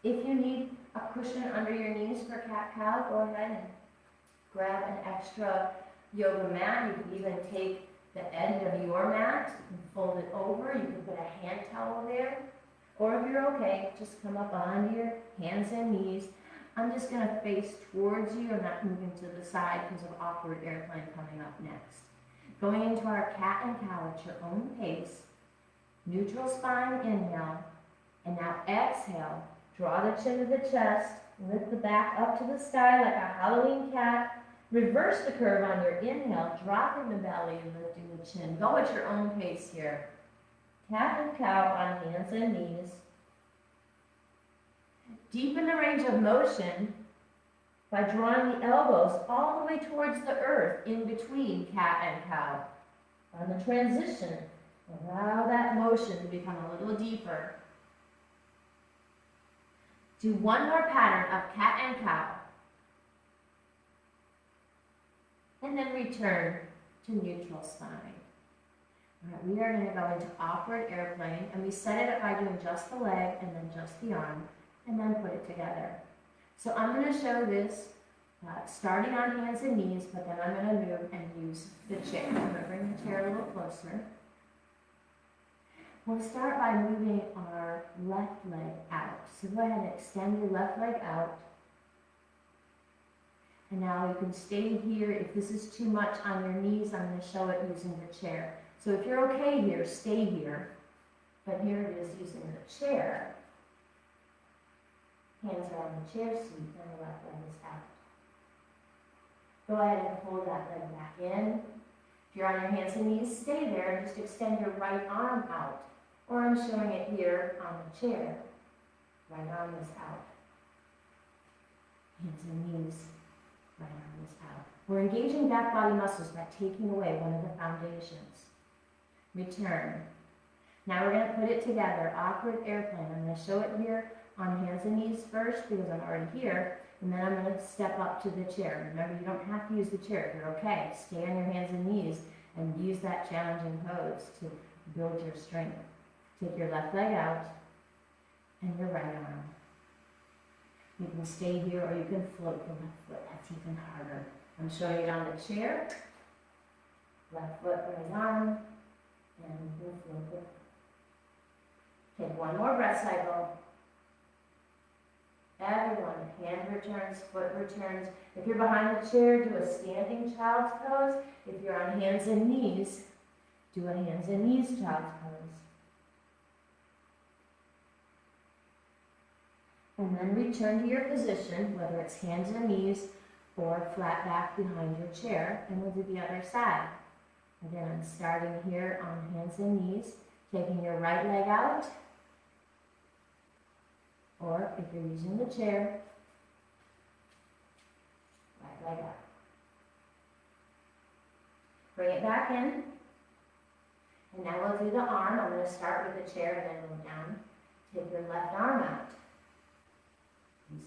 If you need a cushion under your knees for cat-cow, go ahead and grab an extra yoga mat. You can even take the end of your mat and fold it over. You can put a hand towel there. Or if you're okay, just come up onto your hands and knees. I'm just going to face towards you. I'm not moving to the side because of awkward airplane coming up next. Going into our cat and cow at your own pace. Neutral spine, inhale. And now exhale. Draw the chin to the chest. Lift the back up to the sky like a Halloween cat. Reverse the curve on your inhale, dropping the belly and lifting the chin. Go at your own pace here. Cat and cow on hands and knees. Deepen the range of motion by drawing the elbows all the way towards the earth in between cat and cow. On the transition, allow that motion to become a little deeper. Do one more pattern of cat and cow. And then return to neutral spine. All right, we are going to go into awkward airplane, and we set it up by doing just the leg and then just the arm, and then put it together. So I'm going to show this starting on hands and knees, but then I'm going to move and use the chair. I'm going to bring the chair a little closer. We'll start by moving our left leg out. So go ahead and extend your left leg out. And now you can stay here. If this is too much on your knees, I'm going to show it using the chair. So if you're okay here, stay here. But here it is using the chair. Hands are on the chair seat and the left leg is out. Go ahead and pull that leg back in. If you're on your hands and knees, stay there and just extend your right arm out. Or I'm showing it here on the chair. Right arm is out. Hands and knees. Right arm is out. We're engaging back body muscles by taking away one of the foundations. Return. Now we're going to put it together. Awkward airplane. I'm going to show it here on hands and knees first because I'm already here. And then I'm going to step up to the chair. Remember, you don't have to use the chair. If you're okay, stay on your hands and knees and use that challenging pose to build your strength. Take your left leg out and your right arm. You can stay here or you can float the left foot. That's even harder. I'm showing it on the chair. Left foot, right arm, and we'll float it. Take one more breath cycle. Everyone, hand returns, foot returns. If you're behind the chair, do a standing child's pose. If you're on hands and knees, do a hands and knees child's pose. And then return to your position, whether it's hands and knees or flat back behind your chair, and we'll do the other side. Again, I'm starting here on hands and knees, taking your right leg out, or if you're using the chair, right leg out. Bring it back in, and now we'll do the arm. I'm going to start with the chair and then go down. Take your left arm out.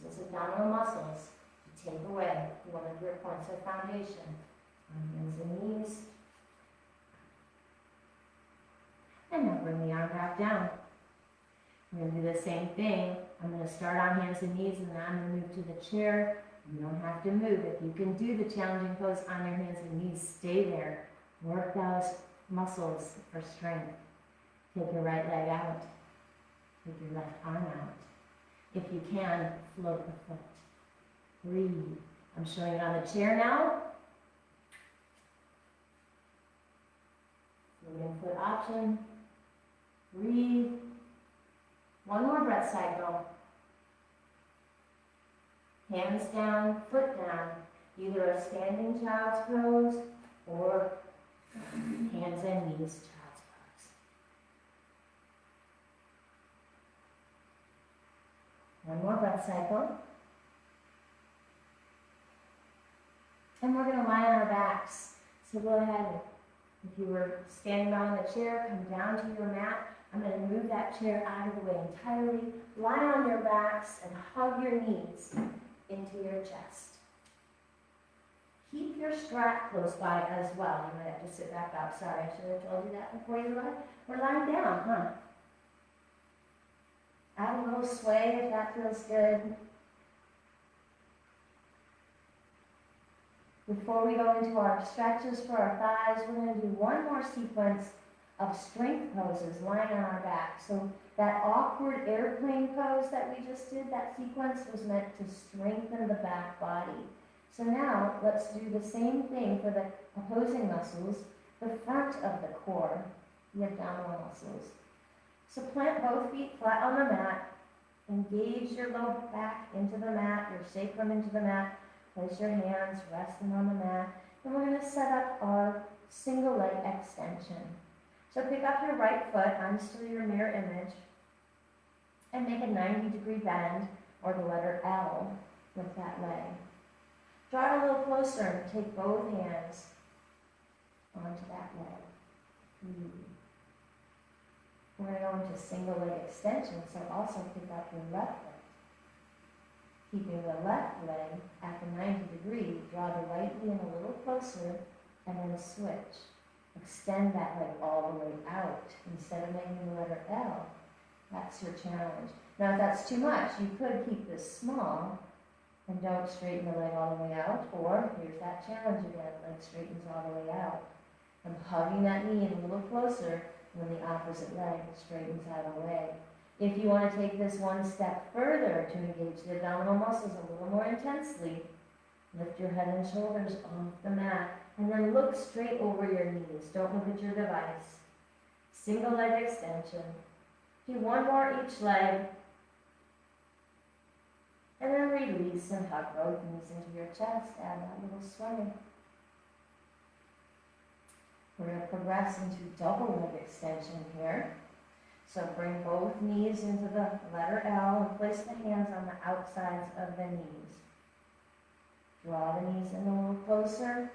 This is a down abdominal muscles to take away one of your points of foundation on hands and knees. And now bring the arm back down. We're going to do the same thing. I'm going to start on hands and knees, and then I'm going to move to the chair. You don't have to move. If you can do the challenging pose on your hands and knees, stay there. Work those muscles for strength. Take your right leg out. Take your left arm out. If you can, float the foot. Breathe. I'm showing it on the chair now. Floating foot option. Breathe. One more breath cycle. Hands down, foot down. Either a standing child's pose or hands and knees child's pose. One more breath cycle. And we're going to lie on our backs. So go ahead. If you were standing on the chair, come down to your mat. I'm going to move that chair out of the way entirely. Lie on your backs and hug your knees into your chest. Keep your strap close by as well. You might have to sit back up. Sorry, I should have told you that before you left. We're lying down, huh? Add a little sway if that feels good. Before we go into our stretches for our thighs, we're going to do one more sequence of strength poses lying on our back. So that awkward airplane pose that we just did, that sequence was meant to strengthen the back body. So now let's do the same thing for the opposing muscles, the front of the core, the abdominal muscles. So plant both feet flat on the mat, engage your low back into the mat, your sacrum into the mat, place your hands, rest them on the mat, and we're going to set up our single leg extension. So pick up your right foot, I'm still your mirror image, and make a 90-degree bend, or the letter L, with that leg. Draw it a little closer and take both hands onto that leg. We're going to go into single leg extension, so also pick up your left leg. Keeping the left leg at the 90 degree, draw the right knee in a little closer, and then switch. Extend that leg all the way out instead of making the letter L. That's your challenge. Now, if that's too much, you could keep this small and don't straighten the leg all the way out, or here's that challenge again, leg straightens all the way out. I'm hugging that knee in a little closer when the opposite leg straightens out of the way. If you want to take this one step further to engage the abdominal muscles a little more intensely, lift your head and shoulders off the mat, and then look straight over your knees. Don't look at your device. Single leg extension. Do one more each leg. And then release and hug both knees into your chest. Add that little sway. We're going to progress into double leg extension here. So bring both knees into the letter L and place the hands on the outsides of the knees. Draw the knees in a little closer.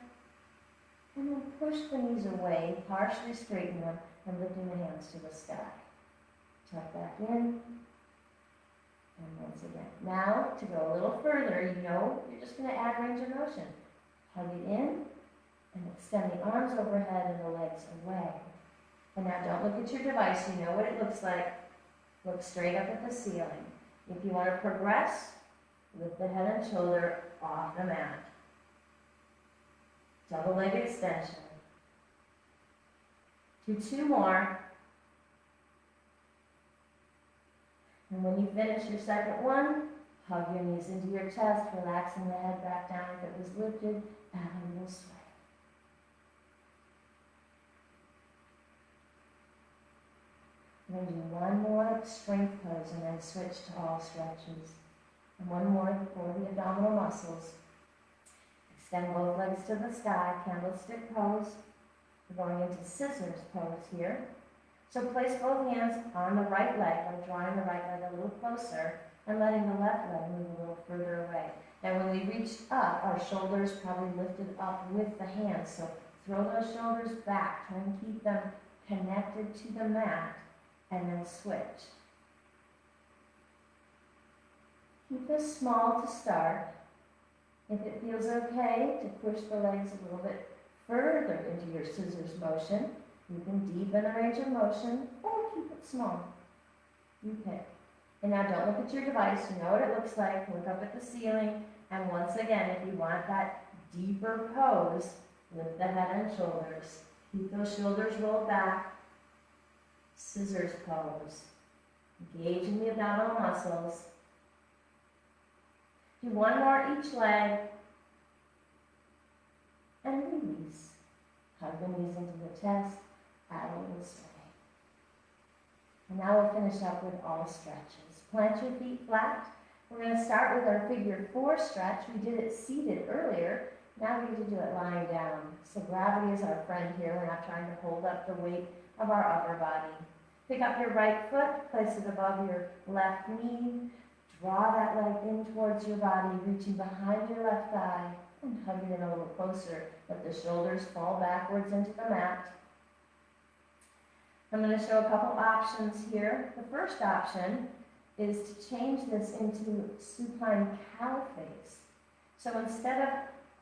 And then push the knees away, partially straighten them, and lifting the hands to the sky. Tuck back in. And once again. Now, to go a little further, you know you're just going to add range of motion. Hug it in, and extend the arms overhead and the legs away. And now don't look at your device. You know what it looks like. Look straight up at the ceiling. If you want to progress, lift the head and shoulder off the mat. Double leg extension. Do two more. And when you finish your second one, hug your knees into your chest, relaxing the head back down if it was lifted, add a little sway. We're going to do one more strength pose and then switch to all stretches. And one more for the abdominal muscles. Extend both legs to the sky, candlestick pose. We're going into scissors pose here. So place both hands on the right leg, by drawing the right leg a little closer and letting the left leg move a little further away. And when we reach up, our shoulders probably lifted up with the hands. So throw those shoulders back, try and keep them connected to the mat, and then switch. Keep this small to start. If it feels okay to push the legs a little bit further into your scissors motion, you can deepen the range of motion or keep it small. You pick. And now don't look at your device. You know what it looks like. Look up at the ceiling. And once again, if you want that deeper pose, lift the head and shoulders. Keep those shoulders rolled back. Scissors pose. Engaging the abdominal muscles. Do one more each leg. And release. Hug the knees into the chest. Add a little sway. And now we'll finish up with all stretches. Plant your feet flat. We're going to start with our figure 4 stretch. We did it seated earlier. Now we get to do it lying down. So gravity is our friend here. We're not trying to hold up the weight of our upper body. Pick up your right foot, place it above your left knee. Draw that leg in towards your body, reaching behind your left thigh and hug it in a little closer. Let the shoulders fall backwards into the mat. I'm going to show a couple options here. The first option is to change this into supine cow face. So instead of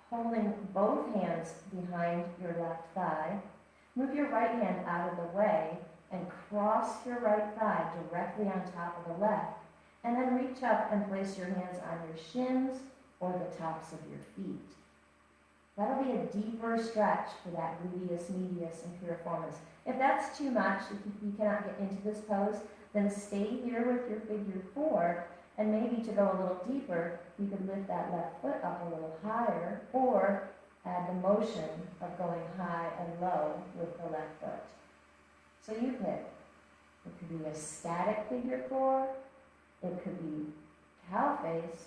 holding both hands behind your left thigh, move your right hand out of the way and cross your right thigh directly on top of the left. And then reach up and place your hands on your shins or the tops of your feet. That'll be a deeper stretch for that gluteus medius and piriformis. If that's too much, if you cannot get into this pose, then stay here with your figure 4, and maybe to go a little deeper, you could lift that left foot up a little higher, or add the motion of going high and low with the left foot. So you pick. It could be a static figure 4, it could be cow face,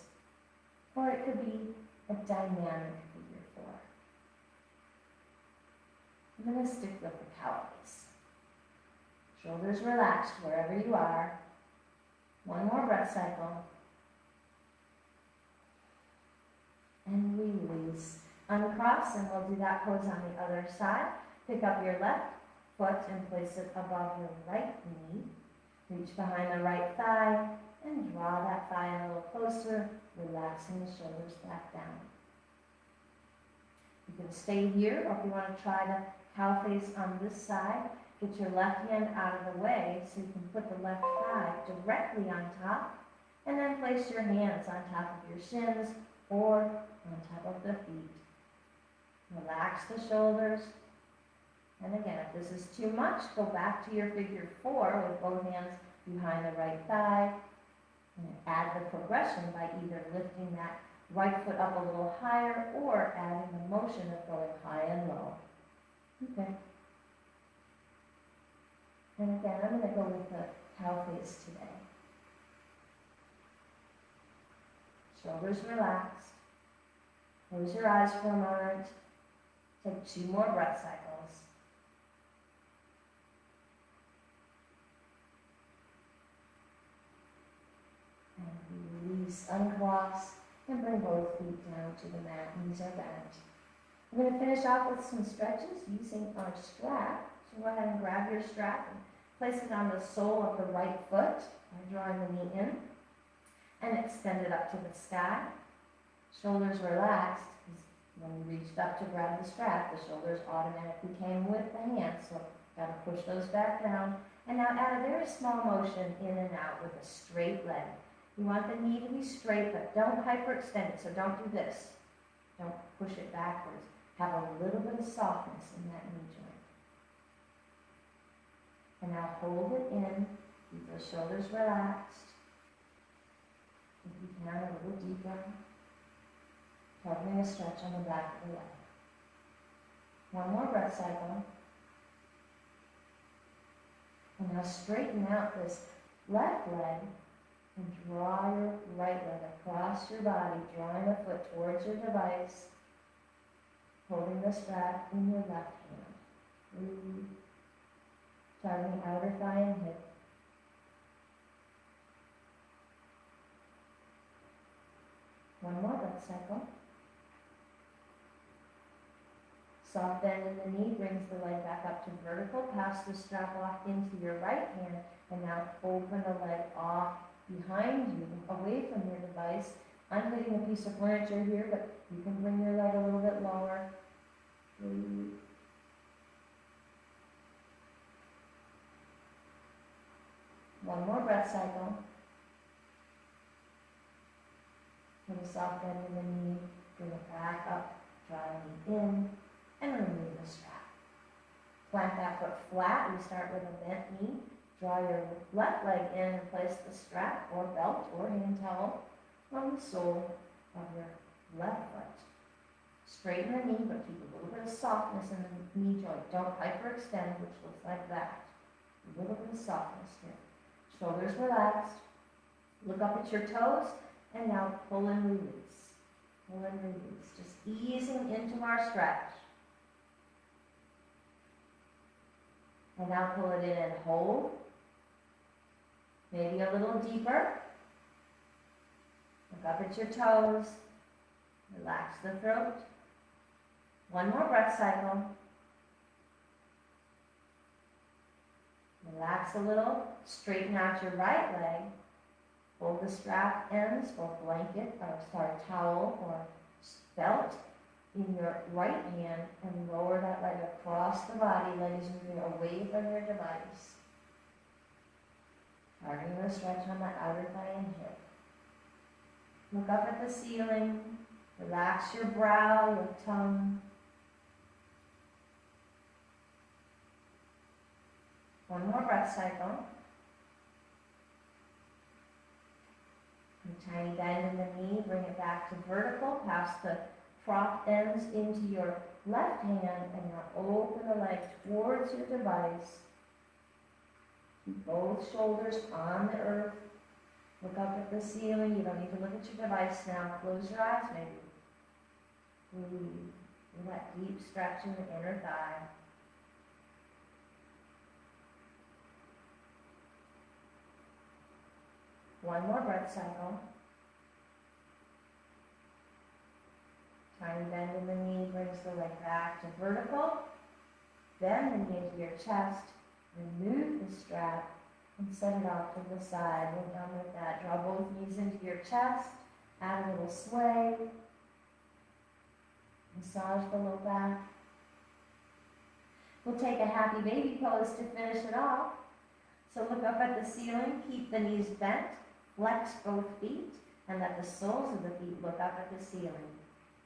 or it could be a dynamic figure 4. I'm going to stick with the cow face. Shoulders relaxed wherever you are. One more breath cycle. And release. Uncross, and we'll do that pose on the other side. Pick up your left foot and place it above your right knee. Reach behind the right thigh and draw that thigh in a little closer, relaxing the shoulders back down. You can stay here, or if you want to try the cow face on this side, get your left hand out of the way so you can put the left thigh directly on top, and then place your hands on top of your shins or on top of the feet. Relax the shoulders. And again, if this is too much, go back to your figure 4 with both hands behind the right thigh. And add the progression by either lifting that right foot up a little higher or adding the motion of going high and low. Okay. And again, I'm going to go with the cow face today. Shoulders relaxed. Close your eyes for a moment. Take 2 more breath cycles. And release, uncross, and bring both feet down to the mat. Knees are bent. I'm going to finish off with some stretches using our strap. So go ahead and grab your strap and place it on the sole of the right foot by drawing the knee in and extend it up to the sky. Shoulders relaxed, because when you reached up to grab the strap, the shoulders automatically came with the hands, so got to push those back down. And now add a very small motion in and out with a straight leg. You want the knee to be straight, but don't hyperextend it, so don't do this. Don't push it backwards. Have a little bit of softness in that knee joint. And now hold it in, keep the shoulders relaxed. If you can, a little deeper. Covering a stretch on the back of the leg. One more breath cycle. And now straighten out this left leg and draw your right leg across your body, drawing the foot towards your device, holding the strap in your left hand. Breathe. Targeting outer thigh and hip. One more breath cycle. Soft bend in the knee brings the leg back up to vertical. Pass the strap off into your right hand, and now open the leg off behind you, away from your device. I'm hitting a piece of furniture here, but you can bring your leg a little bit lower. Breathe. One more breath cycle. Put a soft bend in the knee, bring it back up, draw the knee in, and remove the strap. Plant that foot flat. We start with a bent knee. Draw your left leg in and place the strap or belt or hand towel on the sole of your left foot. Straighten the knee, but keep a little bit of softness in the knee joint. Don't hyperextend, which looks like that. A little bit of softness here. Shoulders relaxed. Look up at your toes, and now pull and release. Pull and release. Just easing into our stretch. And now pull it in and hold. Maybe a little deeper. Look up at your toes. Relax the throat. One more breath cycle. Relax a little. Straighten out your right leg. Hold the strap ends or blanket, or towel or belt in your right hand and lower that leg across the body. Legs moving away from your device. Starting the stretch on the outer thigh and hip. Look up at the ceiling. Relax your brow, your tongue. One more breath cycle. A tiny bend in the knee. Bring it back to vertical. Pass the prop ends into your left hand and now open the leg towards your device. Keep both shoulders on the earth. Look up at the ceiling. You don't need to look at your device now. Close your eyes maybe. Breathe. Feel that deep stretch in the inner thigh. One more breath cycle. Tiny bend in the knee brings the leg back to vertical. Bend the knee into your chest. Remove the strap and set it off to the side. We're done with that. Draw both knees into your chest. Add a little sway. Massage the low back. We'll take a happy baby pose to finish it off. So look up at the ceiling. Keep the knees bent. Flex both feet and let the soles of the feet look up at the ceiling.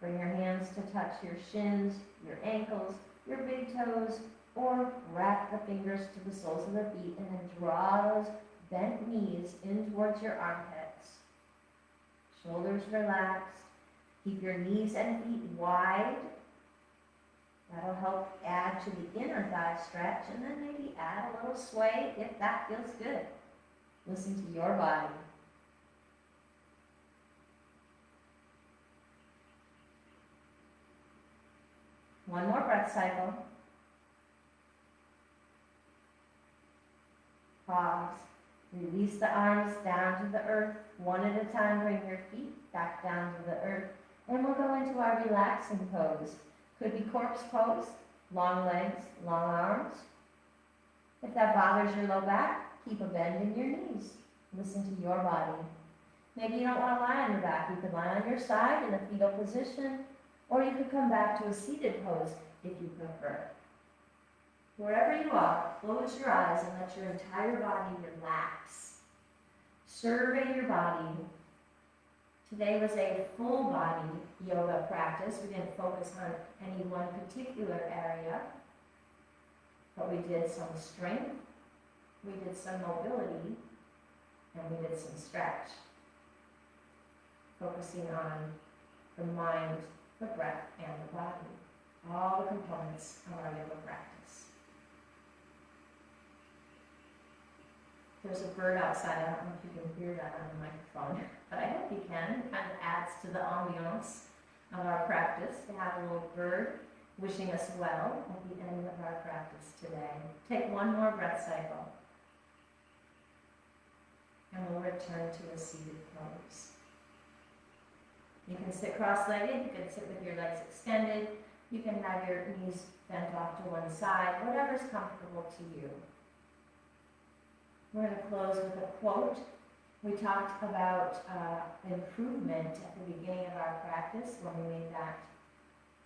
Bring your hands to touch your shins, your ankles, your big toes, or wrap the fingers to the soles of the feet and then draw those bent knees in towards your armpits. Shoulders relaxed. Keep your knees and feet wide. That'll help add to the inner thigh stretch, and then maybe add a little sway if that feels good. Listen to your body. One more breath cycle. Pause. Release the arms down to the earth. One at a time, bring your feet back down to the earth. And we'll go into our relaxing pose. Could be corpse pose, long legs, long arms. If that bothers your low back, keep a bend in your knees. Listen to your body. Maybe you don't want to lie on your back. You could lie on your side in a fetal position, or you could come back to a seated pose if you prefer. Wherever you are, close your eyes and let your entire body relax. Survey your body. Today was a full body yoga practice. We didn't focus on any one particular area, but we did some strength, we did some mobility, and we did some stretch. Focusing on the mind, the breath, and the body. All the components of our yoga practice. There's a bird outside. I don't know if you can hear that on the microphone, but I hope you can. It kind of adds to the ambiance of our practice to have a little bird wishing us well at the end of our practice today. Take one more breath cycle, and we'll return to a seated pose. You can sit cross-legged, you can sit with your legs extended, you can have your knees bent off to one side, whatever's comfortable to you. We're going to close with a quote We talked about improvement at the beginning of our practice when we made that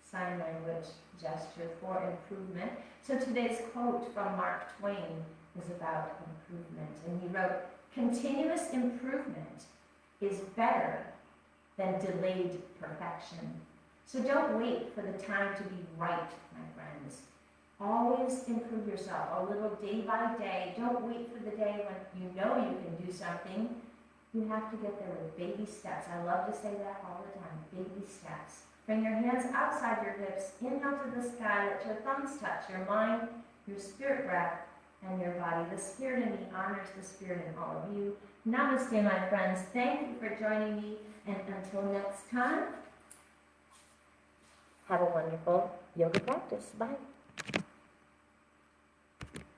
sign language gesture for improvement. So today's quote from Mark Twain is about improvement. And he wrote, "Continuous improvement is better than delayed perfection." So don't wait for the time to be right, my friends. Always improve yourself a little day by day. Don't wait for the day when you know you can do something. You have to get there with baby steps. I love to say that all the time, baby steps. Bring your hands outside your hips, inhale to the sky, let your thumbs touch your mind, your spirit breath, and your body. The spirit in me honors the spirit in all of you. Namaste, my friends. Thank you for joining me, and until next time, have a wonderful yoga practice. Bye.